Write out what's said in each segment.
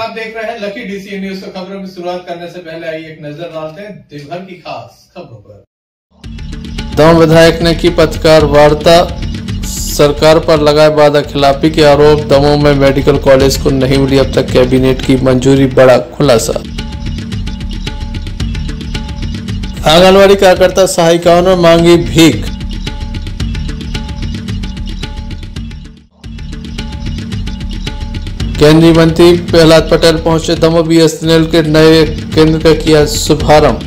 आप देख रहे हैं लकी डीसी न्यूज। तो खबरों की शुरुआत करने से पहले आइए एक नजर डालते हैं देवघर की खास खबरों पर। दमोह विधायक ने की पत्रकार वार्ता, सरकार पर लगाए वादा खिलाफी के आरोप। दमोह में मेडिकल कॉलेज को नहीं मिली अब तक कैबिनेट की मंजूरी, बड़ा खुलासा। आंगनवाड़ी कार्यकर्ता सहायिकाओं ने मांगी भीख। केंद्रीय मंत्री प्रहलाद पटेल पहुंचे दमोह, बीएसएनएल के नए केंद्र का किया शुभारंभ।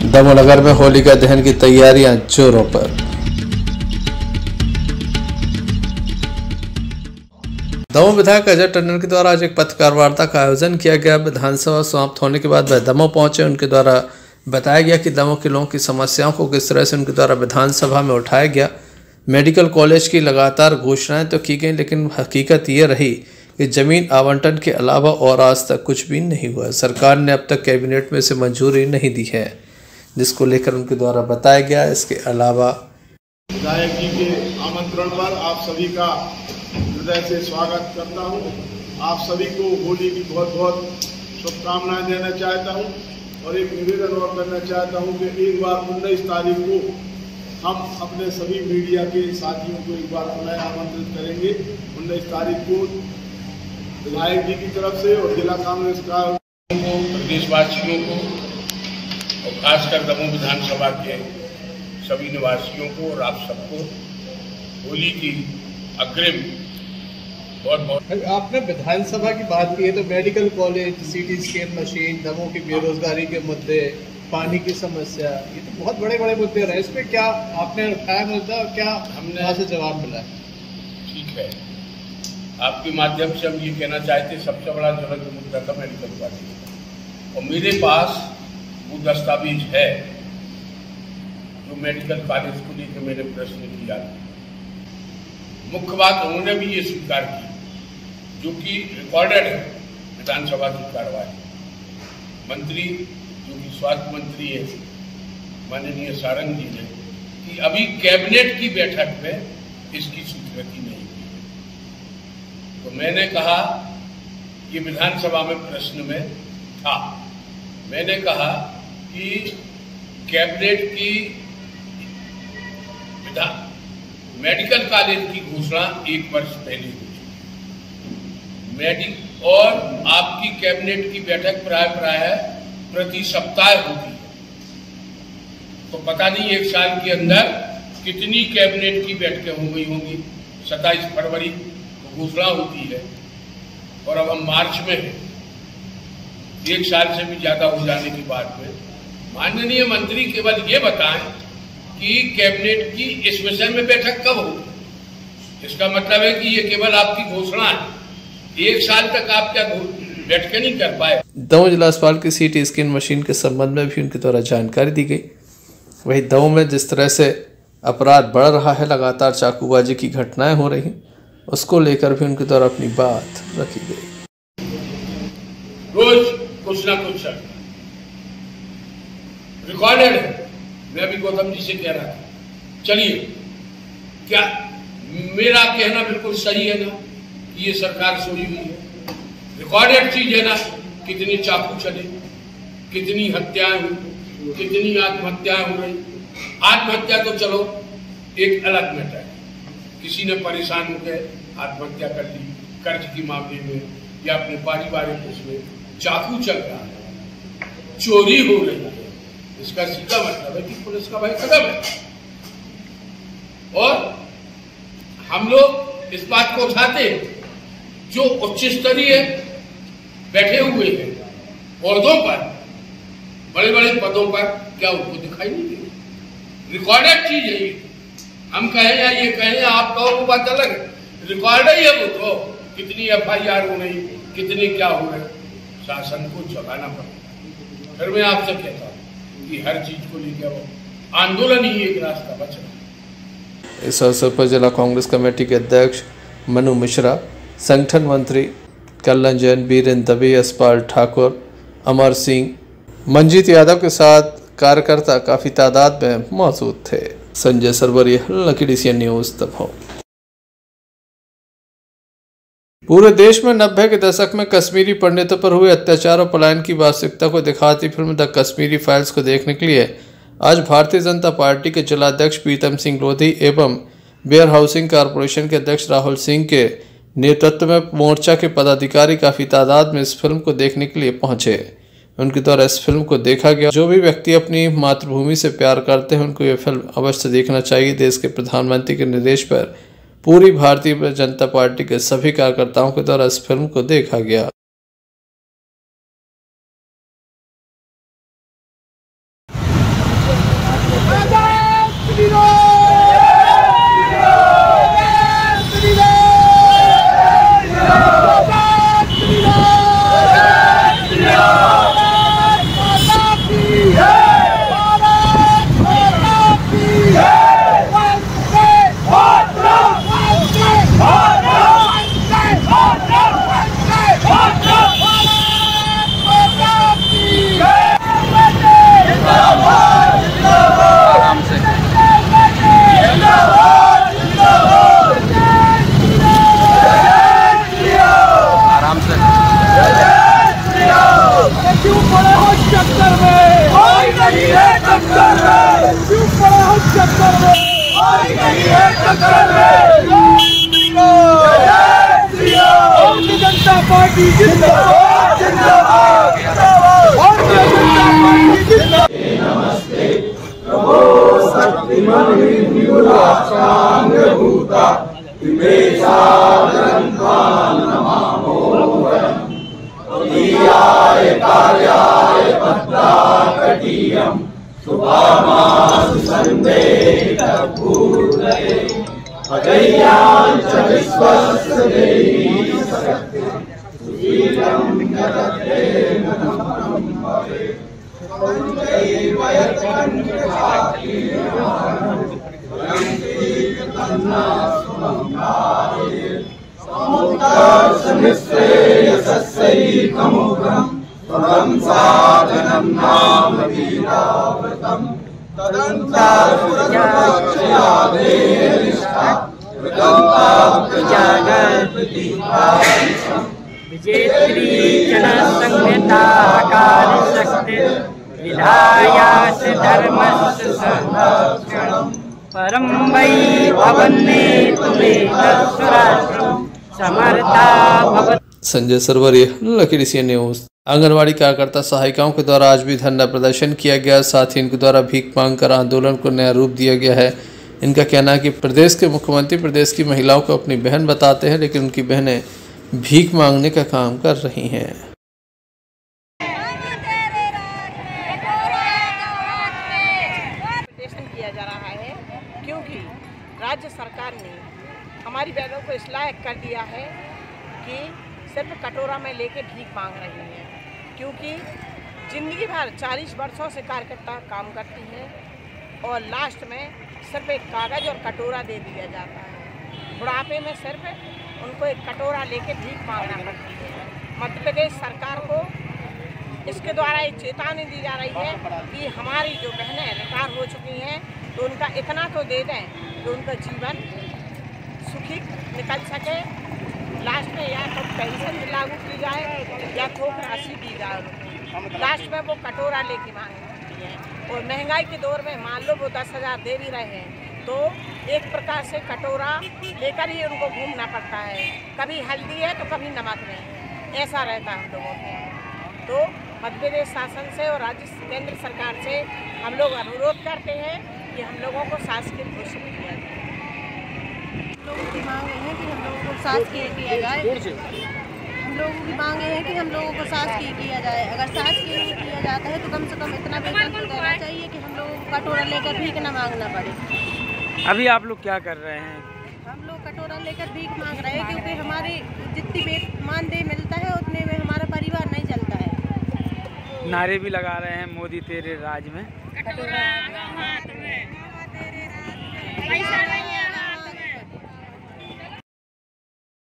दमोह नगर में होलिका दहन की तैयारियां जोरों पर। दमोह विधायक अजय टंडन के द्वारा आज एक पत्रकार वार्ता का आयोजन किया गया। विधानसभा समाप्त होने के बाद वह दमोह पहुंचे। उनके द्वारा बताया गया कि दमोह के लोगों की समस्याओं को किस तरह से उनके द्वारा विधानसभा में उठाया गया। मेडिकल कॉलेज की लगातार घोषणाएं तो की गई, लेकिन हकीकत ये रही कि जमीन आवंटन के अलावा और आज तक कुछ भी नहीं हुआ। सरकार ने अब तक कैबिनेट में से मंजूरी नहीं दी है, जिसको लेकर उनके द्वारा बताया गया। इसके अलावा विधायक जी के आमंत्रण पर आप सभी का हृदय से स्वागत करता हूं। आप सभी को होली की बहुत बहुत शुभकामनाएं देना चाहता हूं और एक निवेदन और करना चाहता हूं कि एक बार 19 तारीख को हम अपने सभी मीडिया के साथियों को एक बार पुनः आमंत्रित करेंगे। 19 तारीख को विधायक जी की तरफ से और जिला कांग्रेस का प्रदेशवासियों को और खासकर दमोह विधानसभा के सभी निवासियों को और आप सबको होली की अग्रिम बहुत बहुत। आपने विधानसभा की बात की है तो medical college, CT scan machine, Damoh की बेरोजगारी के मुद्दे, पानी की समस्या, ये तो बहुत बड़े बड़े मुद्दे रहे। इस पे क्या आपने उठाया मुद्दा और क्या हमने यहाँ से जवाब मिला? ठीक है, आपके माध्यम से हम ये कहना चाहते हैं सबसे बड़ा ज्वलंत मुद्दा था मेडिकल कॉलेज और मेरे पास वो दस्तावेज है जो मेडिकल कॉलेज को लेकर मैंने प्रश्न किया। मुख्य बात उन्होंने भी ये स्वीकार की, जो कि रिकॉर्डेड है विधानसभा की कार्रवाई। मंत्री जो कि स्वास्थ्य मंत्री है माननीय सारंग जी ने कि अभी कैबिनेट की बैठक में इसकी स्वीकृति नहीं की। तो मैंने कहा ये विधानसभा में प्रश्न में था, मैंने कहा कि कैबिनेट की मेडिकल कॉलेज की घोषणा 1 वर्ष पहले हुई और आपकी कैबिनेट की बैठक प्राय प्रति सप्ताह होती है। तो पता नहीं 1 साल के अंदर कितनी कैबिनेट की बैठकें हो गई होंगी। 27 फरवरी को घोषणा होती है और अब हम मार्च में हैं। 1 साल से भी ज्यादा हो जाने के बाद में माननीय मंत्री केवल ये बताएं कि कैबिनेट की इस विषय में बैठक कब होगी। इसका मतलब है कि ये केवल आपकी घोषणा है। 1 साल तक आप क्या बैठकें नहीं कर पाए। दमोह जिला अस्पताल की सीटी स्कैन मशीन के संबंध में भी उनके द्वारा जानकारी दी गई। वही दमोह में जिस तरह से अपराध बढ़ रहा है, लगातार चाकूबाजी की घटनाएं हो रही, उसको लेकर भी उनके द्वारा अपनी बात रखी गई। रोज कुछ ना कुछ रिकॉर्डेड है। मैं भी गौतम जी से कह रहा था, चलिए क्या मेरा कहना बिल्कुल सही है ना कि ये सरकार सोई हुई है। रिकॉर्डेड चीज है ना, कितनी चाकू चले, कितनी हत्याएं हुई, कितनी आत्महत्याएं हो रही। आत्महत्या तो चलो एक अलग मैटर है, किसी ने परेशान होकर आत्महत्या कर ली कर्ज के मामले में या अपने पारिवारिक उसमें, चाकू चल रहा है, चोरी हो रही है। इसका सीधा मतलब है कि पुलिस का भाई कदम है और हम लोग इस बात को उठाते हैं। जो उच्च स्तरीय बैठे हुए हैं पदों पर, बड़े बड़े पदों पर, क्या उनको दिखाई नहीं दे? रिकॉर्डेड चीज है ये। हम कहें या ये कहें, आप कहो वो बात अलग है। रिकॉर्डेड ही है वो। तो कितनी FIR हो रही, कितनी क्या हो रही, शासन को जगाना पड़ेगा। फिर मैं आपसे कहता हूँ कि हर चीज को लेकर आंदोलन ही एक रास्ता बच रहा है। इस अवसर पर जिला कांग्रेस कमेटी के अध्यक्ष मनु मिश्रा, संगठन मंत्री कल्याण जैन, बीरेंद्र दवे, यशपाल ठाकुर, अमर सिंह, मंजीत यादव के साथ कार्यकर्ता काफी तादाद में मौजूद थे। Sanjay Sarwaria, Lucky DC News, Damoh. पूरे देश में 90 के दशक में कश्मीरी पंडितों पर हुए अत्याचार और पलायन की वास्तविकता को दिखाती फिल्म द कश्मीरी फाइल्स को देखने के लिए आज भारतीय जनता पार्टी के जिलाध्यक्ष प्रीतम सिंह लोधी एवं वेयर हाउसिंग कॉरपोरेशन के अध्यक्ष राहुल सिंह के नेतृत्व में मोर्चा के पदाधिकारी काफी तादाद में इस फिल्म को देखने के लिए पहुंचे। उनके द्वारा इस फिल्म को देखा गया। जो भी व्यक्ति अपनी मातृभूमि से प्यार करते हैं उनको ये फिल्म अवश्य देखना चाहिए। देश के प्रधानमंत्री के निर्देश पर पूरी भारतीय जनता पार्टी के सभी कार्यकर्ताओं के द्वारा इस फिल्म को देखा गया। जनता पार्टी जिंदाबाद जिंदाबाद भारतीय जनता पार्टी जिंदाबाद। नमस्ते प्रभो शक्तिमान विमुलाचांग भूता विवेशादंतान नमामो वयम कार्याय पद्माकटीयम सुभामासु संदेतपूर्णये अजय्यां च विश्वस्य देवी शक्ति सुवीरं जगते नमः भवे वंदैव यत्कण्ठकाकी तन्ना सुमंगारे समुद्रसमिश्रेयसस्यैकमुग्रं त्वं साधनं नाम वीराव्रतम् विजेत्री जनसंहिताकार शक्ति विधायास धर्मस्य संरक्षणं परं वै भवन्ने तुम्हें सुराष्ट्रं समर्था भवत्। संजय सरवरिया, लकीर सी न्यूज। आंगनवाड़ी कार्यकर्ता सहायिकाओं के द्वारा आज भी धरना प्रदर्शन किया गया। साथ ही इनके द्वारा भीख मांगकर आंदोलन को नया रूप दिया गया है। इनका कहना है कि प्रदेश के मुख्यमंत्री प्रदेश की महिलाओं को अपनी बहन बताते हैं, लेकिन उनकी बहनें भीख मांगने का काम कर रही हैं। किया जा रहा है क्योंकि राज्य सरकार ने हमारी बहनों को इस लायक कर दिया है कि सिर्फ कटोरा में लेके भीख मांग रही हैं, क्योंकि जिंदगी भर 40 वर्षों से कार्यकर्ता काम करती है और लास्ट में सिर्फ एक कागज़ और कटोरा दे दिया जाता है। बुढ़ापे में सिर्फ उनको एक कटोरा लेके भीख मांगना पड़ती है। मध्य प्रदेश सरकार को इसके द्वारा एक चेतावनी दी जा रही है कि हमारी जो बहनें रिटायर हो चुकी हैं तो उनका इतना तो दे दें कि उनका जीवन सुखी निकल सके। लास्ट में या तो पेंशन लागू की जाए या थोक राशि दी जाए। लास्ट में वो कटोरा लेके मांगती हैं और महंगाई के दौर में मान लो वो 10,000 दे भी रहे हैं तो एक प्रकार से कटोरा लेकर ही उनको घूमना पड़ता है। कभी हल्दी है तो कभी नमक नहीं, ऐसा रहता है हम लोगों के। तो मध्य प्रदेश शासन से और राज्य केंद्र सरकार से हम लोग अनुरोध करते हैं कि हम लोगों को शासकीय घोषित किया जाए। लोगों की मांग है कि हम लोगों को शासकीय किया जाए। हम लोगों की मांग है कि हम लोगों को शासकीय किया जाए। अगर शासकीय नहीं किया जाता है तो कम से कम इतना वेतन तो देना चाहिए कि हम लोगों को कटोरा लेकर भीख न मांगना पड़े। अभी आप लोग क्या कर रहे हैं? हम लोग कटोरा लेकर भीख मांग रहे हैं क्योंकि हमारे जितनी मानदेय मिलता है उतने में हमारा परिवार नहीं चलता है। नारे भी लगा रहे हैं मोदी तेरे राज में।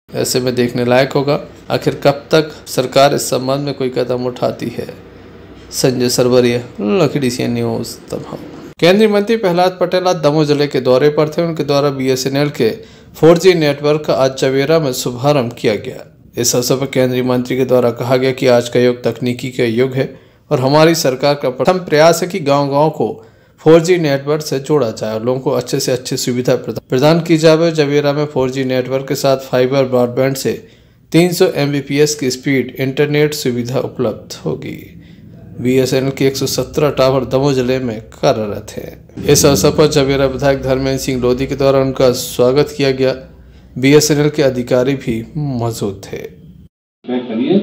ऐसे में देखने लायक होगा आखिर कब तक सरकार इस संबंध में कोई कदम उठाती है। संजय सरवरिया, लकीर सी न्यूज, तमाम। केंद्रीय मंत्री प्रहलाद पटेल आज दमोह जिले के दौरे पर थे। उनके द्वारा BSNL के 4G नेटवर्क का आज चवेरा में शुभारंभ किया गया। इस अवसर पर केंद्रीय मंत्री के द्वारा कहा गया कि आज का युग तकनीकी का युग है और हमारी सरकार का प्रथम प्रयास है कि गांव-गांव को 4G नेटवर्क से जोड़ा जाए और लोगों को अच्छे से अच्छी सुविधा प्रदान की जाए। चवेरा में 4G नेटवर्क के साथ फाइबर ब्रॉडबैंड से 300 Mbps की स्पीड इंटरनेट सुविधा उपलब्ध होगी। BSNL के 117 टावर दमोह जिले में कार्यरत हैं। इस अवसर पर चवेरा विधायक धर्मेंद्र सिंह लोधी के द्वारा उनका स्वागत किया गया। BSNL के अधिकारी भी मौजूद थे। करिए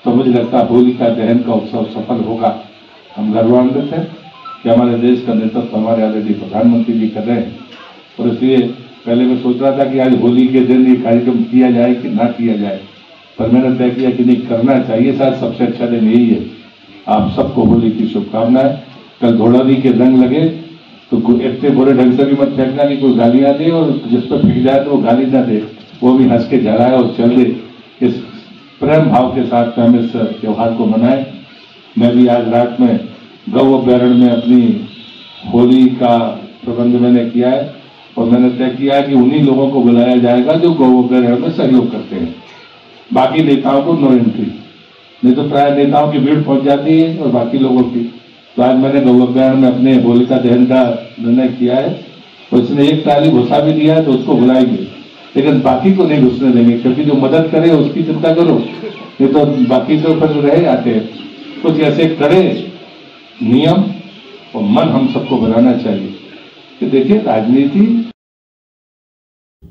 तो मुझे लगता है होलिका दहन का उत्सव सफल होगा। हम गर्वान्वित हैं कि हमारे देश का नेतृत्व हमारे आदरणीय प्रधानमंत्री जी कर रहे हैं और इसलिए पहले मैं सोच रहा था कि आज होली के दिन ये कार्यक्रम किया जाए कि ना किया जाए, पर मैंने तय किया कि नहीं, करना चाहिए। शायद सबसे अच्छा दिन यही है। आप सबको होली की शुभकामनाएं। कल धोड़ारी के रंग लगे तो इतने बुरे ढंग से भी मत फेंकना कि कोई गालियां दे और जिस पर फेंक जाए तो वो गाली ना दे, वो भी हंस के जलाए और चल दे। इस प्रेम भाव के साथ हम इस त्योहार को मनाएं। मैं भी आज रात में गौ अभ्यारण्य में अपनी होली का प्रबंध मैंने किया है और मैंने तय किया है कि उन्हीं लोगों को बुलाया जाएगा जो गौ अभ्यारण्य में सहयोग करते हैं। बाकी नेताओं को नो एंट्री, नहीं तो प्राय नेताओं की भीड़ पहुंच जाती है और बाकी लोगों की। तो आज मैंने गौ अभ्यारण्य में अपने होलिका दहन का निर्णय किया है और उसने एक ताली घुसा भी दिया है तो उसको बुलाएंगे, लेकिन बाकी को नहीं घुसने देंगे, क्योंकि जो मदद करे उसकी चिंता करो, नहीं तो बाकी तो फिर रहे आते हैं। कुछ ऐसे कड़े नियम और मन हम सबको बनाना चाहिए कि देखिए राजनीति।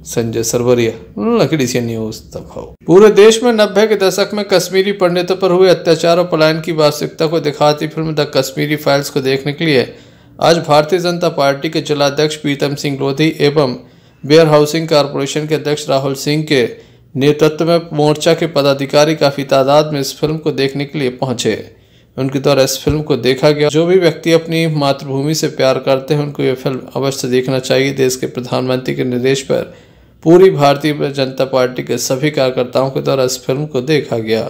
संजय सरवरिया, लकड़ी से न्यूज दमोह। पूरे देश में 90 के दशक में कश्मीरी पंडितों पर हुए अत्याचार और पलायन की वास्तविकता को दिखाती फिल्म द कश्मीरी फाइल्स को देखने के लिए आज भारतीय जनता पार्टी के जिलाध्यक्ष प्रीतम सिंह लोधी एवं वेयर हाउसिंग कॉरपोरेशन के अध्यक्ष राहुल सिंह के नेतृत्व में मोर्चा के पदाधिकारी काफी तादाद में इस फिल्म को देखने के लिए पहुंचे। उनके द्वारा इस फिल्म को देखा गया। जो भी व्यक्ति अपनी मातृभूमि से प्यार करते हैं उनको ये फिल्म अवश्य देखना चाहिए। देश के प्रधानमंत्री के निर्देश पर पूरी भारतीय जनता पार्टी के सभी कार्यकर्ताओं के द्वारा इस फिल्म को देखा गया।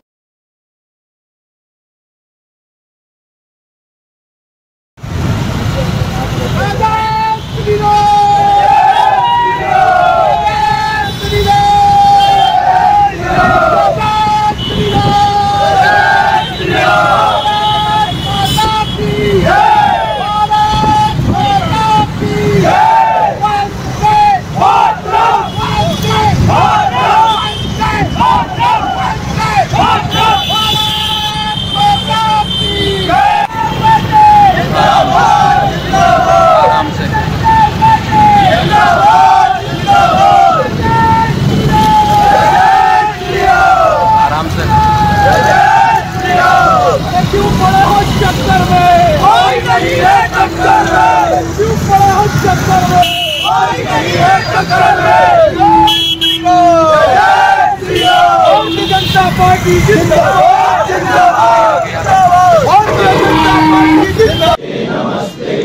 नमस्ते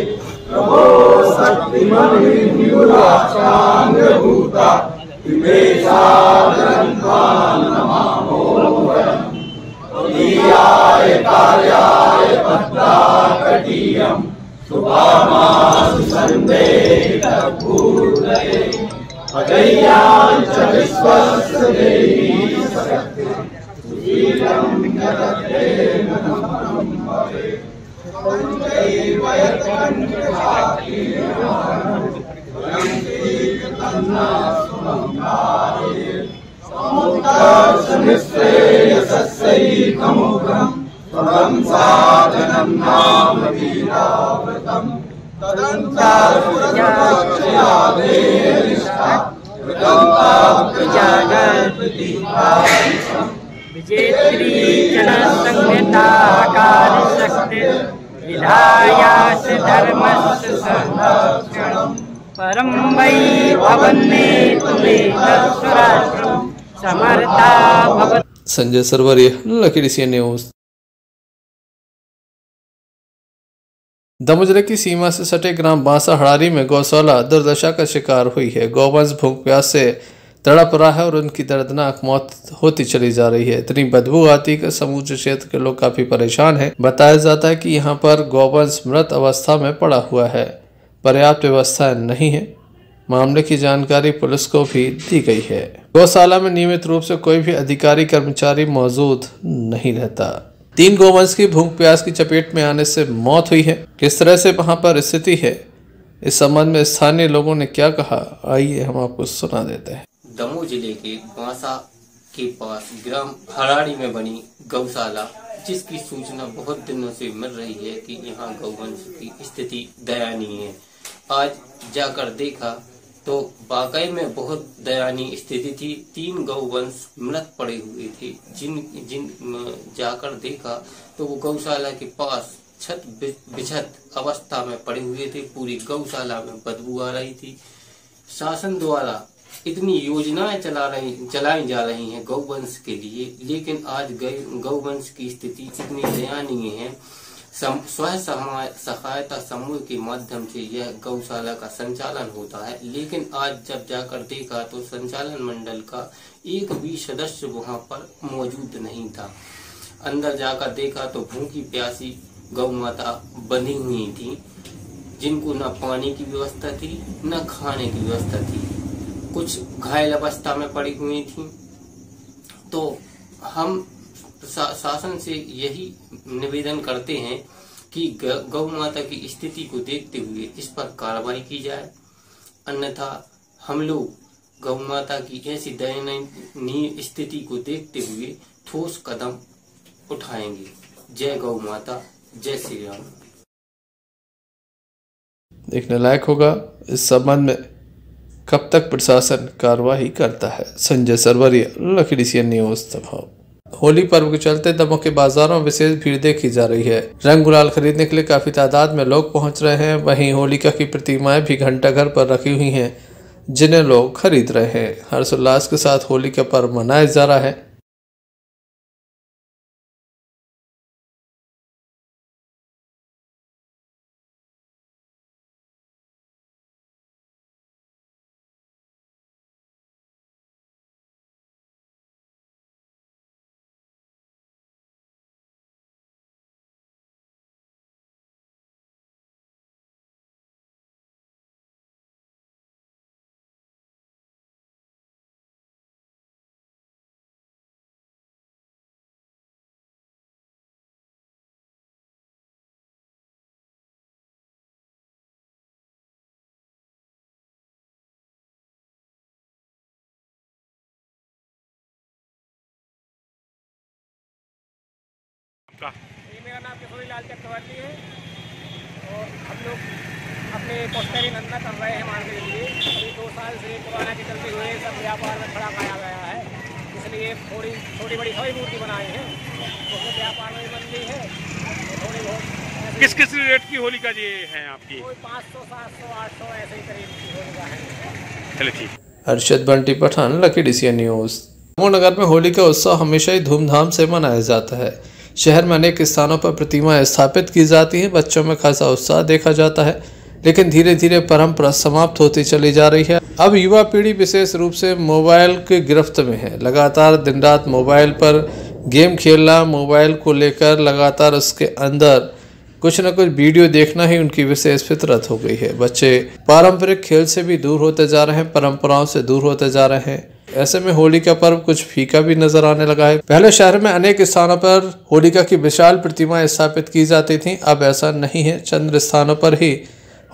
प्रभो शक्तिमन्युराचान्द्रभूता इमे साधनं नमामो दीयाय कार्याय भद्राकटीयं सुभामासु सन्देहितभूतये अजय्यां च विश्वस्य देवी शक्ति सुवीरं जगते नमः भवे पंचैव यत्कण्ठकाति तन्ना सुमङ्गारे समुद्रश्रेयसस्यैकमुग्रं तदं साधनं नाम वीराव्रतं तदन्तासुरक्षयादेनिष्ठा कृतन्ताप्रजागर्पतिभारिषं विजेत्री जनसंहिताकार शक्ति विधायास धर्मस्य संरक्षणं परं वै भवन्नेतुमेतत्सुराष्ट्रं समर्था भवत्। संजय सरवरिया, लकड़ी से न्यूज। दमोह जिले की सीमा से सटे ग्राम बांसा हड़ारी में गौशाला दुर्दशा का शिकार हुई है। गौवंश भूख प्यास से तड़प रहा है और उनकी दर्दनाक मौत होती चली जा रही है। इतनी बदबू आती है कि समूचे क्षेत्र के लोग काफी परेशान हैं। बताया जाता है कि यहाँ पर गौवंश मृत अवस्था में पड़ा हुआ है। पर्याप्त व्यवस्था नहीं है। मामले की जानकारी पुलिस को भी दी गई है। गौशाला में नियमित रूप से कोई भी अधिकारी कर्मचारी मौजूद नहीं रहता। 3 गौवंश की भूख प्यास की चपेट में आने से मौत हुई है। किस तरह से वहां पर स्थिति है, इस संबंध में स्थानीय लोगों ने क्या कहा, आइए हम आपको सुना देते हैं। दमोह जिले के बांसा के पास ग्राम हराड़ी में बनी गौशाला, जिसकी सूचना बहुत दिनों से मिल रही है कि यहाँ गौवंश की स्थिति दयनीय है। आज जाकर देखा तो वाकई में बहुत दयनीय स्थिति थी। 3 गौवंश मृत पड़े हुए थे। जिन जाकर देखा तो वो गौशाला के पास छत बिछत अवस्था में पड़े हुए थे। पूरी गौशाला में बदबू आ रही थी। शासन द्वारा इतनी योजनाएं चलाई जा रही हैं गौवंश के लिए, लेकिन आज गौवंश की स्थिति इतनी दयनीय है। स्वयं सहायता समूह के माध्यम से यह गौशाला का संचालन होता है, लेकिन आज जब जाकर देखा तो संचालन मंडल का एक भी सदस्य वहां पर मौजूद नहीं था। अंदर जाकर देखा तो भूखी प्यासी गौ माता बंधी हुई थी, जिनको न पानी की व्यवस्था थी न खाने की व्यवस्था थी। कुछ घायल अवस्था में पड़ी हुई थी। तो हम शासन से यही निवेदन करते हैं कि गौ माता की स्थिति को देखते हुए इस पर कार्रवाई की जाए, अन्यथा हम लोग गौ माता की ऐसी दयनीय स्थिति को देखते हुए ठोस कदम उठाएंगे। जय गौ माता, जय श्री राम। देखने लायक होगा इस संबंध में कब तक प्रशासन कार्रवाई करता है। संजय सरवरिया, लखीडीसी न्यूज़ दमोह। होली पर्व के चलते दमोह के बाजारों में विशेष भीड़ देखी जा रही है। रंग गुलाल खरीदने के लिए काफी तादाद में लोग पहुंच रहे हैं। वहीं होलिका की प्रतिमाएं भी घंटाघर पर रखी हुई हैं, जिन्हें लोग खरीद रहे हैं। हर्षोल्लास के साथ होली का पर्व मनाया जा रहा है। मेरा नाम किशोरीलाल चक्रवर्ती है और हम लोग अपने पोस्टरी धंधा कर रहे हैं मार्केट के लिए। अभी 2 साल से कोरोना के चलते हुए सब व्यापार में खड़ा खाया गया है, इसलिए थोड़ी छोटी बड़ी सभी मूर्ति बनाई है, उसमें व्यापार में मंदी है। थोड़ी बहुत किस किस रेट की होलिका जी हैं आपकी? कोई 500, 700, 800 ऐसे ही करीब की होलिका है। चलिए ठीक। अर्शद बंटी पठान, लखीडीसी न्यूज़। दमोह नगर में होली का उत्सव हमेशा ही धूमधाम से मनाया जाता है। शहर में अनेक स्थानों पर प्रतिमाएं स्थापित की जाती हैं। बच्चों में खासा उत्साह देखा जाता है, लेकिन धीरे धीरे परंपरा समाप्त होती चली जा रही है। अब युवा पीढ़ी विशेष रूप से मोबाइल के गिरफ्त में है। लगातार दिन रात मोबाइल पर गेम खेलना, मोबाइल को लेकर लगातार उसके अंदर कुछ न कुछ वीडियो देखना ही उनकी विशेष फितरत हो गई है। बच्चे पारंपरिक खेल से भी दूर होते जा रहे हैं, परंपराओं से दूर होते जा रहे हैं। ऐसे में होली का पर्व कुछ फीका भी नजर आने लगा है। पहले शहर में अनेक स्थानों पर होलिका की विशाल प्रतिमाएं स्थापित की जाती थीं, अब ऐसा नहीं है। चंद स्थानों पर ही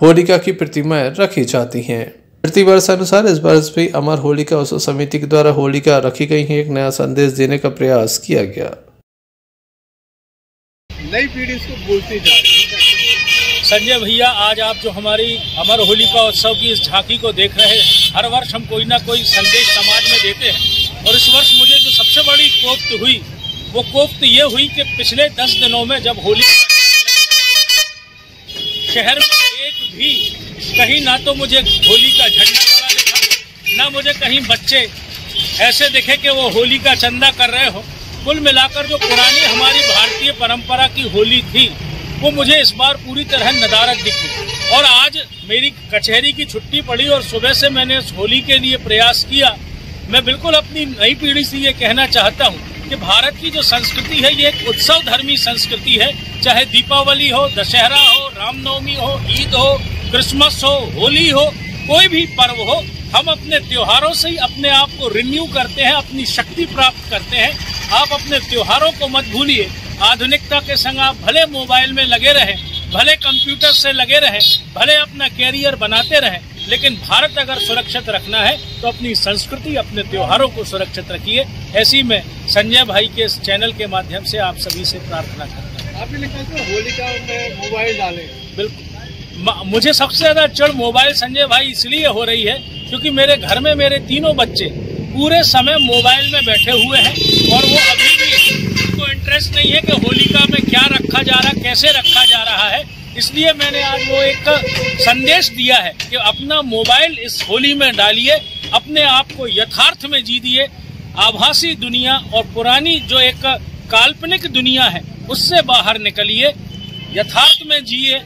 होलिका की प्रतिमाएं रखी जाती हैं। प्रतिवर्ष अनुसार इस वर्ष भी अमर होलिका उत्सव समिति के द्वारा होलिका रखी गई है। एक नया संदेश देने का प्रयास किया गया। नई पीढ़ी इसको भूलती जा रही है। संजय भैया, आज आप जो हमारी अमर होलिका उत्सव की इस झांकी को देख रहे हैं, हर वर्ष हम कोई ना कोई संदेश समाज में देते हैं, और इस वर्ष मुझे जो सबसे बड़ी कोफ्त हुई वो कोफ्त ये हुई कि पिछले 10 दिनों में जब होली शहर में एक भी कहीं ना तो मुझे होली का झंडा लगा दिखा, ना मुझे कहीं बच्चे ऐसे दिखे कि वो होली का चंदा कर रहे हो। कुल मिलाकर जो पुरानी हमारी भारतीय परंपरा की होली थी वो मुझे इस बार पूरी तरह नदारद दिखी। और आज मेरी कचहरी की छुट्टी पड़ी और सुबह से मैंने इस होली के लिए प्रयास किया। मैं बिल्कुल अपनी नई पीढ़ी से ये कहना चाहता हूँ कि भारत की जो संस्कृति है ये एक उत्सव धर्मी संस्कृति है। चाहे दीपावली हो, दशहरा हो, रामनवमी हो, ईद हो, क्रिसमस हो, होली हो, कोई भी पर्व हो, हम अपने त्योहारों से ही अपने आप को रिन्यू करते हैं, अपनी शक्ति प्राप्त करते हैं। आप अपने त्योहारों को मत भूलिए। आधुनिकता के संग आप भले मोबाइल में लगे रहें, भले कंप्यूटर से लगे रहें, भले अपना कैरियर बनाते रहें, लेकिन भारत अगर सुरक्षित रखना है तो अपनी संस्कृति, अपने त्योहारों को सुरक्षित रखिए। ऐसी में संजय भाई के इस चैनल के माध्यम से आप सभी से प्रार्थना करता हूँ। आपने लिखा था होलिका में मोबाइल डालें। बिल्कुल, मुझे सबसे ज्यादा चिढ़ मोबाइल संजय भाई इसलिए हो रही है क्योंकि मेरे घर में मेरे तीनों बच्चे पूरे समय मोबाइल में बैठे हुए हैं और वो अभी भी उनको इंटरेस्ट नहीं है कि होलिका में क्या रखा जा रहा है, कैसे रखा जा रहा है। इसलिए मैंने आज वो एक संदेश दिया है कि अपना मोबाइल इस होली में डालिए, अपने आप को यथार्थ में जी दिए। आभासी दुनिया और पुरानी जो एक काल्पनिक दुनिया है उससे बाहर निकलिए, यथार्थ में जिए।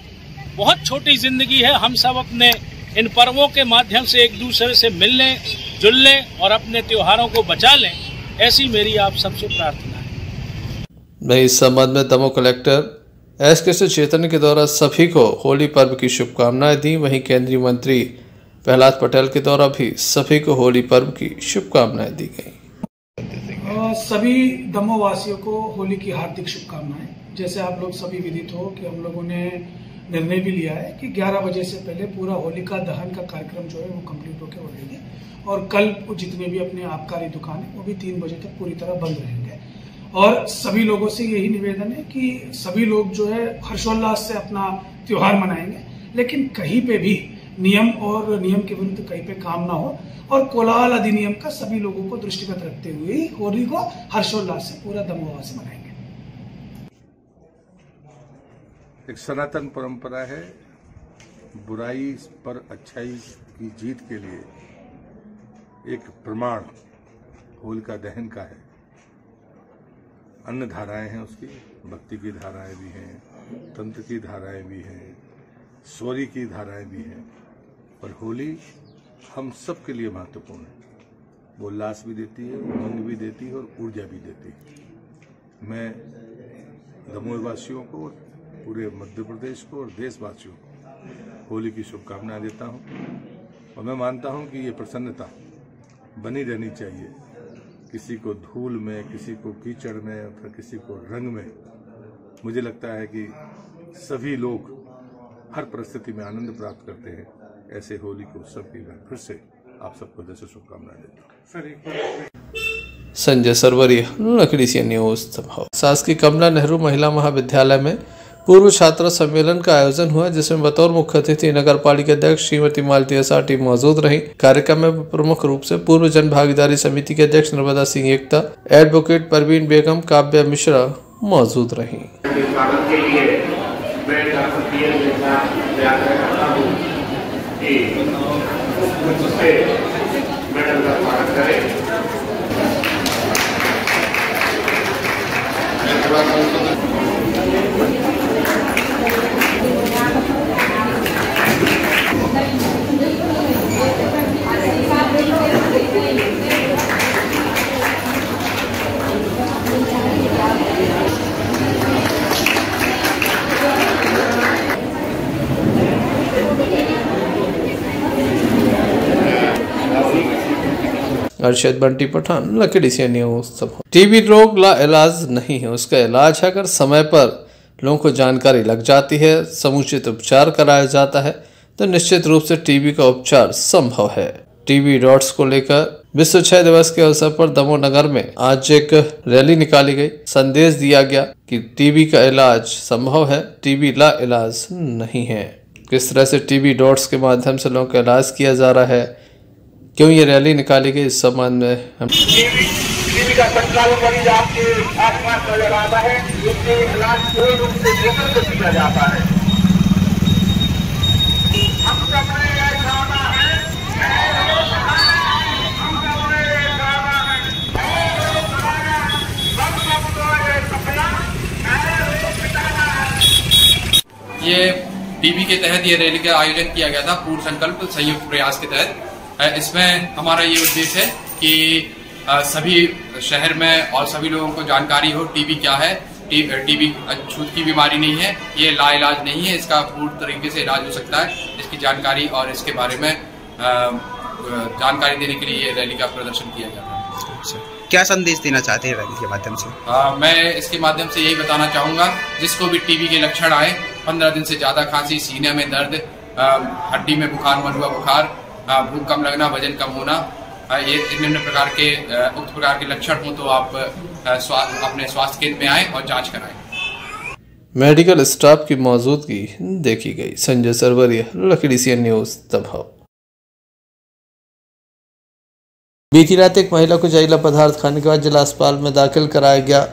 बहुत छोटी जिंदगी है, हम सब अपने इन पर्वों के माध्यम से एक दूसरे से मिलने, जुलने और अपने त्योहारों को बचा लें, ऐसी मेरी आप सबसे प्रार्थना है। इस संबंध में दमोह कलेक्टर एस.के. चैतन्य के द्वारा सभी को होली पर्व की शुभकामनाएं दी। वहीं केंद्रीय मंत्री प्रहलाद पटेल के द्वारा भी सभी को होली पर्व की शुभकामनाएं दी गई। सभी दमोह वासियों को होली की हार्दिक शुभकामनाएं। जैसे आप लोग सभी विदित हो कि हम लोगों ने निर्णय भी लिया है कि 11 बजे से पहले पूरा होलिका दहन का कार्यक्रम जो है वो कंप्लीट होकर हो जाएंगे और कल जितने भी अपने आबकारी दुकान है वो भी 3 बजे तक पूरी तरह बंद रहेंगे। और सभी लोगों से यही निवेदन है कि सभी लोग जो है हर्षोल्लास से अपना त्योहार मनाएंगे, लेकिन कहीं पे भी नियम और नियम के विरुद्ध कहीं पे काम ना हो और कोलाहल अधिनियम का सभी लोगों को दृष्टिगत रखते हुए ही होली को हर्षोल्लास से पूरा दमोहवासी मनाएंगे। एक सनातन परंपरा है, बुराई पर अच्छाई की जीत के लिए एक प्रमाण होलिका दहन का है। अन्य धाराएं हैं उसकी, भक्ति की धाराएं भी हैं, तंत्र की धाराएं भी हैं, स्वरी की धाराएं भी हैं, पर होली हम सब के लिए महत्वपूर्ण है। वो उल्लास भी देती है, उमंग भी देती है और ऊर्जा भी देती है। मैं दमोह वासियों को, पूरे मध्य प्रदेश को और देशवासियों को होली की शुभकामनाएं देता हूं और मैं मानता हूं कि ये प्रसन्नता बनी रहनी चाहिए। किसी को धूल में, किसी को कीचड़ में, फिर किसी को रंग में। मुझे लगता है कि सभी लोग हर परिस्थिति में आनंद प्राप्त करते हैं। ऐसे होली के उत्सव की मैं फिर से आप सबको जैसे शुभकामनाएं देता हूँ। संजय सरवरिया, लकड़ी सी न्यूज। शासकीय कमला नेहरू महिला महाविद्यालय में पूर्व छात्रा सम्मेलन का आयोजन हुआ, जिसमें बतौर मुख्य अतिथि नगर पालिका अध्यक्ष श्रीमती मालती असाटी मौजूद रही। कार्यक्रम में प्रमुख रूप से पूर्व जन भागीदारी समिति के अध्यक्ष नर्मदा सिंह एकता, एडवोकेट परवीन बेगम, काव्या मिश्रा मौजूद रही। अर्शद बंटी पठान, लकड़ी से न्यूज। टीबी रोग ला इलाज नहीं है, उसका इलाज है अगर समय पर लोगों को जानकारी लग जाती है, समुचित उपचार कराया जाता है तो निश्चित रूप से टीबी का उपचार संभव है। टीबी डॉट्स को लेकर विश्व क्षय दिवस के अवसर पर दमोह नगर में आज एक रैली निकाली गई। संदेश दिया गया कि टीबी का इलाज संभव है, टीबी ला इलाज नहीं है। किस तरह से टीबी डॉट्स के माध्यम से लोगों का इलाज किया जा रहा है, क्यों ये रैली निकाली गई, इस संबंध में हम टीबी का तत्काल मरीज आपके आसपास नजर आता है, उसके इलाज पूर्ण रूप से निःशुल्क किया जाता है। हम सबने ये गाना है, हम सबने ये गाना है, हम सबको ये सपना ये टीबी के तहत ये रैली का आयोजन किया गया था, पूर्ण संकल्प संयुक्त प्रयास के तहत। इसमें हमारा ये उद्देश्य है कि सभी शहर में और सभी लोगों को जानकारी हो टीबी क्या है, टीबी छूत की बीमारी नहीं है, ये लाइलाज नहीं है, इसका पूर्ण तरीके से इलाज हो सकता है। इसकी जानकारी और इसके बारे में जानकारी देने के लिए ये रैली का प्रदर्शन किया जाता है। क्या संदेश देना चाहते हैं रैली के माध्यम से? मैं इसके माध्यम से यही बताना चाहूँगा, जिसको भी टीबी के लक्षण आए, 15 दिन से ज़्यादा खांसी, सीने में दर्द, हड्डी में बुखार, मलुआ बुखार, भूख कम लगना, वजन कम होना, ये निम्न प्रकार के उक्त प्रकार के लक्षण हो तो आप अपने स्वास्थ्य केंद्र में आए और जांच कराएं। मेडिकल स्टाफ की मौजूदगी देखी गई। संजय सरवरिया, लकड़ी सीएन न्यूज, दबाव। बीती रात एक महिला को जहरीला पदार्थ खाने के बाद जिला अस्पताल में दाखिल कराया गया।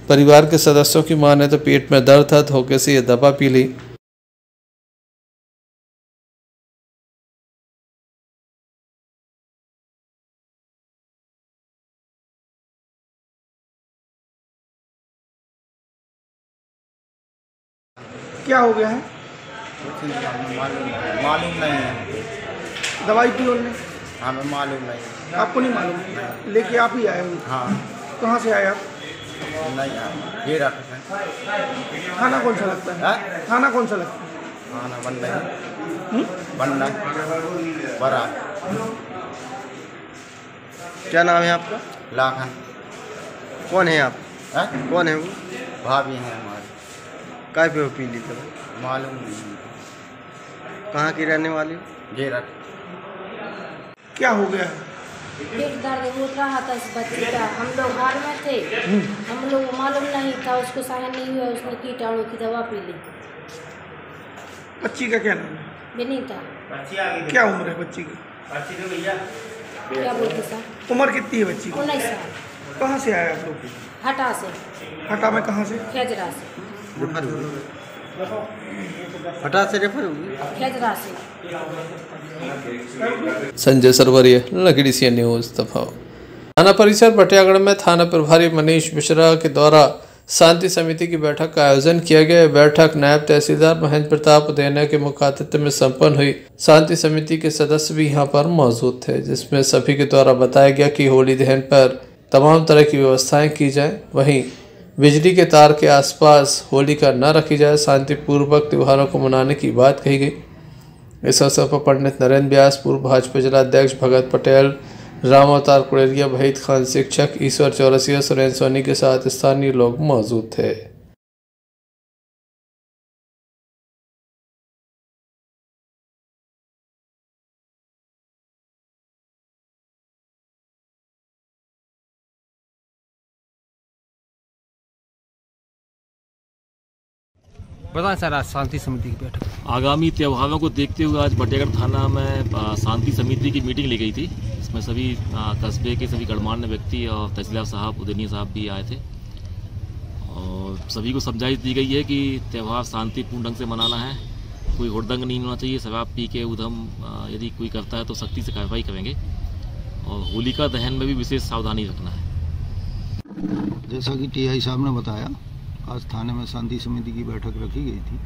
परिवार के सदस्यों की माने तो पेट में दर्द था, धोखे से ये दवा पी ली। क्या हो गया है? मालूम नहीं है। दवाई पी उन्होंने? हमें मालूम नहीं। आपको नहीं मालूम? लेके आप ही आए हो? हाँ। कहाँ से आए आप? नहीं ये रखा है। खाना कौन सा लगता है? खाना कौन सा लगता है? खाना बनना बड़ा। क्या नाम है आपका? लाखन। कौन है आप? कौन है वो? भाभी है हमारी। काय पे पी ली दवाई? मालूम नहीं। कहाँ की रहने वाली? जेरठ। क्या हो गया? पेट दर्द हो रहा था इस बच्चे का। हम लोग हार में थे, हम लोग मालूम नहीं था, उसको सहन नहीं हुआ, उसने कीटाणु की दवा पी ली। बच्ची का क्या नाम है? विनीता। क्या उम्र है बच्ची की? क्या बोलते सर? उम्र कितनी है बच्ची की? 19 साल। कहाँ से आए आप लोग? हटा से। हटा में कहाँ से? खेजरा से। हटा से रेफर हुई? खेजरा से। संजय सरवरिया, लकड़ी सीएन न्यूज, दबाव। थाना परिसर बटियागढ़ में थाना प्रभारी मनीष मिश्रा के द्वारा शांति समिति की बैठक का आयोजन किया गया। बैठक नायब तहसीलदार महेंद्र प्रताप उदेना के मुखातिब में संपन्न हुई। शांति समिति के सदस्य भी यहां पर मौजूद थे, जिसमें सभी के द्वारा बताया गया कि होली दहन पर तमाम तरह की व्यवस्थाएं की जाएं। वहीं बिजली के तार के आसपास होलिका न रखी जाए, शांतिपूर्वक त्योहारों को मनाने की बात कही गई। इस अवसर पर पंडित नरेंद्र व्यास, पूर्व भाजपा जिलाध्यक्ष भगत पटेल, राम अवतार कुड़ेरिया, वहीद खान शिक्षक, ईश्वर चौरसिया, सुरेंद्र सोनी के साथ स्थानीय लोग मौजूद थे। बताएं सर, आज शांति समिति की बैठक। आगामी त्योहारों को देखते हुए आज बटियागढ़ थाना में शांति समिति की मीटिंग ली गई थी। इसमें सभी कस्बे के सभी गणमान्य व्यक्ति और तहसीलदार साहब, उदयनीय साहब भी आए थे और सभी को समझाइश दी गई है कि त्यौहार शांतिपूर्ण ढंग से मनाना है। कोई हुड़दंग नहीं होना चाहिए। शराब पी के उधम यदि कोई करता है तो सख्ती से कार्रवाई करेंगे और होलिका दहन में भी विशेष सावधानी रखना है। जैसा कि टीआई साहब ने बताया, आज थाने में शांति समिति की बैठक रखी गई थी।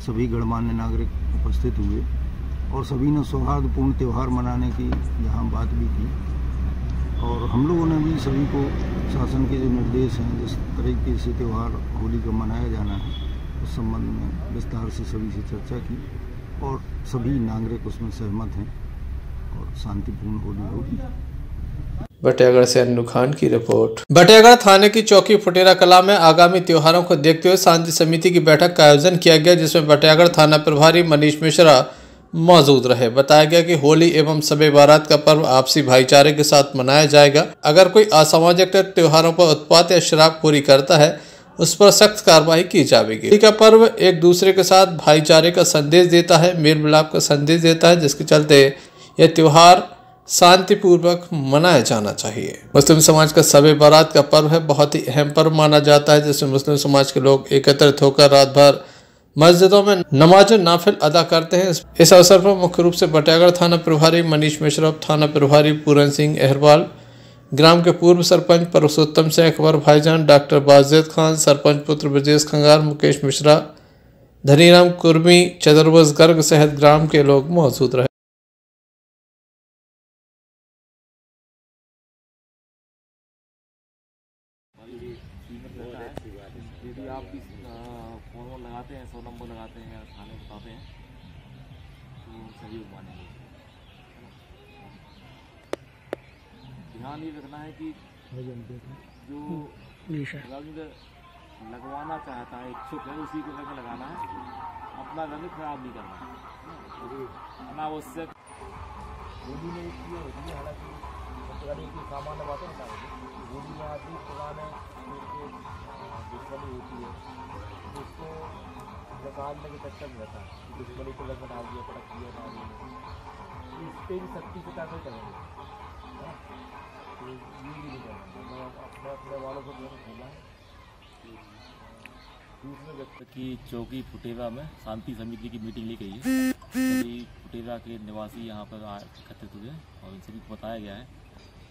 सभी गणमान्य नागरिक उपस्थित हुए और सभी ने सौहार्दपूर्ण त्यौहार मनाने की यहाँ बात भी की और हम लोगों ने भी सभी को शासन के जो निर्देश हैं, जिस तरीके से त्यौहार होली का मनाया जाना है, उस संबंध में विस्तार से सभी से चर्चा की और सभी नागरिक उसमें सहमत हैं और शांतिपूर्ण होली होगी। बटियागढ़ से अन्नू खान की रिपोर्ट। बटियागढ़ थाने की चौकी फुटेरा कला में आगामी त्योहारों को देखते हुए शांति समिति की बैठक का आयोजन किया गया, जिसमें बटियागढ़ थाना प्रभारी मनीष मिश्रा मौजूद रहे। बताया गया कि होली एवं शब-ए बारात का पर्व आपसी भाईचारे के साथ मनाया जाएगा। अगर कोई असामाजिक त्योहारों पर उत्पात या शराबखोरी करता है, उस पर सख्त कार्रवाई की जाएगी। होली का पर्व एक दूसरे के साथ भाईचारे का संदेश देता है, मेल मिलाप का संदेश देता है, जिसके चलते यह त्योहार शांतिपूर्वक मनाया जाना चाहिए। मुस्लिम समाज का शब-ए बारात का पर्व है, बहुत ही अहम पर्व माना जाता है, जिसमें मुस्लिम समाज के लोग एकत्रित होकर रात भर मस्जिदों में नमाज नाफिल अदा करते हैं। इस अवसर पर मुख्य रूप से बटियागढ़ थाना प्रभारी मनीष मिश्रा, थाना प्रभारी पूरन सिंह अहरवाल, ग्राम के पूर्व सरपंच पुरुषोत्तम सिंह अकबर भाईजान, डॉक्टर बाजिद खान, सरपंच पुत्र ब्रजेश खंगार, मुकेश मिश्रा, धनीराम कुर्मी, चतुर्भुज गर्ग सहित ग्राम के लोग मौजूद रहे। सहयोग मानेंगे। ध्यान ये रखना है कि जो रंग लगवाना चाहता है, इच्छुक है, उसी को रंग लगाना है, अपना रंग खराब नहीं करना है। अनावश्यक होली में एक चीज़ होती है, हालांकि एक सामान्य बातें बता होती है, होली में आदमी पुराने दुश्मनी होती है, उसको निकालने के चक्कर में रहता है, दुश्मनी को रंग डाल दिया, पटक दिया, डाल दिया, इस तेरी शक्ति से क्या करेंगे, तो ये भी नहीं करना। अपने वालों को जो खेलना है। दूसरे व्यक्ति की चौकी फुटेरा में शांति समिति की मीटिंग ली गई है। सभी फुटेरा के निवासी यहाँ पर एकत्रित हुए और इन सभी को बताया गया है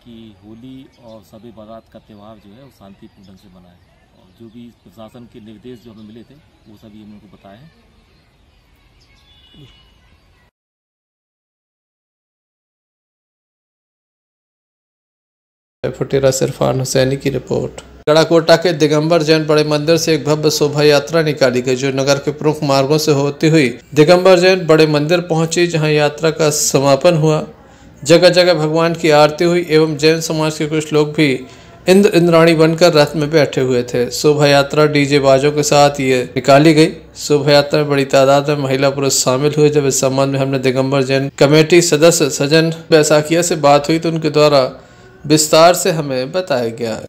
कि होली और शब बारात का त्यौहार जो है वो शांतिपूर्ण ढंग से मनाएं, और जो भी प्रशासन के निर्देश जो हमें मिले थे वो सभी हमने उनको बताए हैं। फुटेरा से इरफान हुसैनी की रिपोर्ट। गढ़ाकोटा के दिगंबर जैन बड़े मंदिर से एक भव्य शोभा यात्रा निकाली गई, जो नगर के प्रमुख मार्गों से होती हुई दिगंबर जैन बड़े मंदिर पहुंची, जहां यात्रा का समापन हुआ। जगह जगह भगवान की आरती हुई एवं जैन समाज के कुछ लोग भी इंद्र इंद्राणी बनकर रथ में बैठे हुए थे। शोभा यात्रा डीजे बाजों के साथ ये निकाली गई। शोभा यात्रा में बड़ी तादाद में महिला पुरुष शामिल हुए। जब इस संबंध में हमने दिगंबर जैन कमेटी सदस्य सजन बैसाखिया से बात हुई तो उनके द्वारा विस्तार से हमें बताया गया।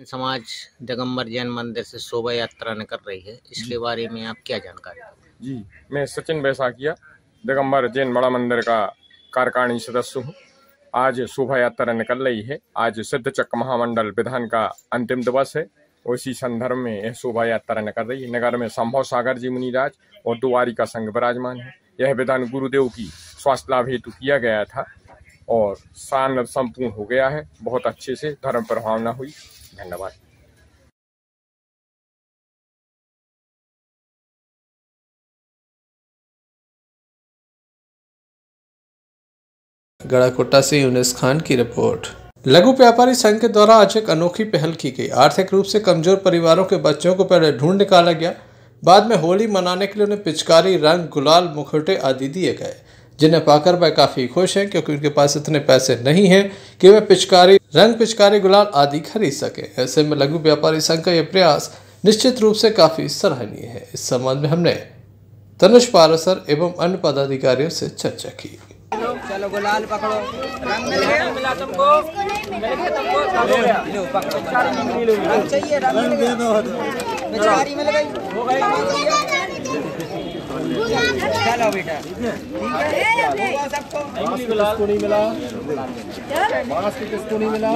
समाज दिगंबर जैन मंदिर से शोभा यात्रा निकल रही है, इसके बारे में आप क्या जानकारी? जी, मैं सचिन बैसाखिया दिगंबर जैन बड़ा मंदिर का कार्यकारिणी सदस्य हूँ। आज शोभा यात्रा निकल रही है। आज सिद्ध चक्र महामंडल विधान का अंतिम दिवस है, उसी संदर्भ में यह शोभा यात्रा निकल रही है। नगर में संभव सागर जी मुनिराज और द्वारिका संघ विराजमान है। यह विधान गुरुदेव की स्वास्थ्य लाभ हेतु किया गया था और संपूर्ण हो गया है। बहुत अच्छे से धर्म प्रभावना हुई। धन्यवाद। गढ़ाकोटा से यूनुस खान की रिपोर्ट। लघु व्यापारी संघ के द्वारा आज एक अनोखी पहल की गई। आर्थिक रूप से कमजोर परिवारों के बच्चों को पहले ढूंढ निकाला गया, बाद में होली मनाने के लिए उन्हें पिचकारी, रंग, गुलाल, मुखौटे आदि दिए गए, जिन्हें पाकर वह काफी खुश हैं, क्योंकि उनके पास इतने पैसे नहीं हैं कि वे पिचकारी, गुलाल आदि खरीद सके। ऐसे में लघु व्यापारी संघ का यह प्रयास निश्चित रूप से काफी सराहनीय है। इस संबंध में हमने तनुष पारसर एवं अन्य पदाधिकारियों से चर्चा की। चलो गुलाल पकड़ो, रंग मिला तुमको, लो पकड़ो, रंग चाहिए, रंग दे दो, पिचकारी मिल गई, हो गई। चलो बेटा, ठीक है, सबको किसको नहीं मिला, मास्क किसको नहीं मिला,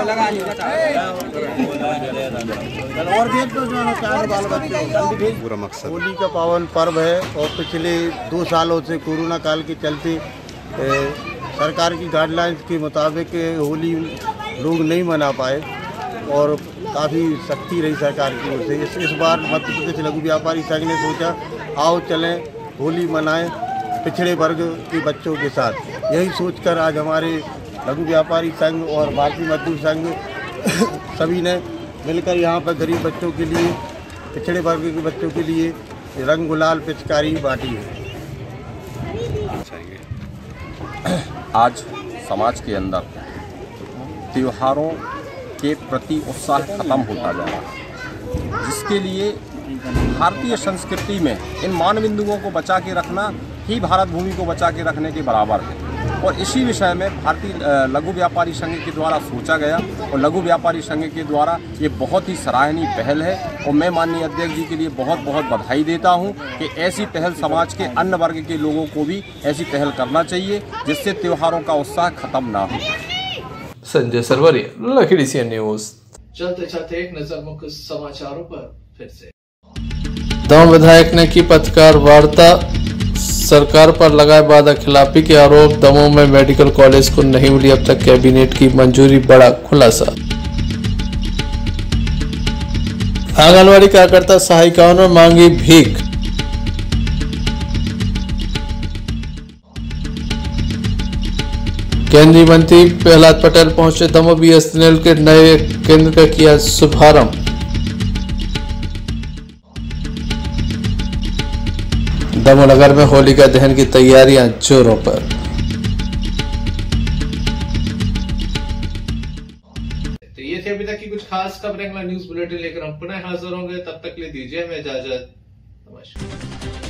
लगा लो और भी तो जो है चार बाल बच्चे। पूरा मकसद होली का पावन पर्व है और पिछले 2 सालों से कोरोना काल के चलते सरकार की गाइडलाइंस के मुताबिक होली लोग नहीं मना पाए और काफ़ी सख्ती रही सरकार की ओर से। इस बार मध्य प्रदेश लघु व्यापारी संघ ने सोचा आओ चलें होली मनाएं पिछड़े वर्ग के बच्चों के साथ। यही सोचकर आज हमारे लघु व्यापारी संघ और भारतीय मजदूर संघ सभी ने मिलकर यहाँ पर गरीब बच्चों के लिए, पिछड़े वर्ग के बच्चों के लिए रंग गुलाल पिचकारी बांटी है। आज समाज के अंदर त्योहारों के प्रति उत्साह खत्म होता जा रहा है, जिसके लिए भारतीय संस्कृति में इन मान बिंदुओं को बचा के रखना ही भारत भूमि को बचा के रखने के बराबर है। और इसी विषय में भारतीय लघु व्यापारी संघ के द्वारा सोचा गया और लघु व्यापारी संघ के द्वारा ये बहुत ही सराहनीय पहल है। और मैं माननीय अध्यक्ष जी के लिए बहुत बहुत बधाई देता हूँ कि ऐसी पहल समाज के अन्य वर्ग के लोगों को भी ऐसी पहल करना चाहिए, जिससे त्योहारों का उत्साह खत्म ना हो। संजय सरवरिया, लखीडी सी न्यूज। चलते चलते एक नजर मुख्य समाचारों पर फिर से। दमोह विधायक ने की पत्रकार वार्ता, सरकार पर लगाए वादा खिलाफी के आरोप। दमोह में मेडिकल कॉलेज को नहीं मिली अब तक कैबिनेट की मंजूरी, बड़ा खुलासा। आंगनवाड़ी कार्यकर्ता सहायिकाओं ने मांगी भीख। केंद्रीय मंत्री प्रहलाद पटेल पहुंचे दमोह, BSNL के नए केंद्र का किया शुभारंभ। दमोह नगर में होलिका दहन की तैयारियां जोरों पर। तो ये थे अभी तक की कुछ खास खबरें। न्यूज बुलेटिन लेकर हम पुनः हाजिर होंगे, तब तक ले दीजिए हमें इजाजत। नमस्कार।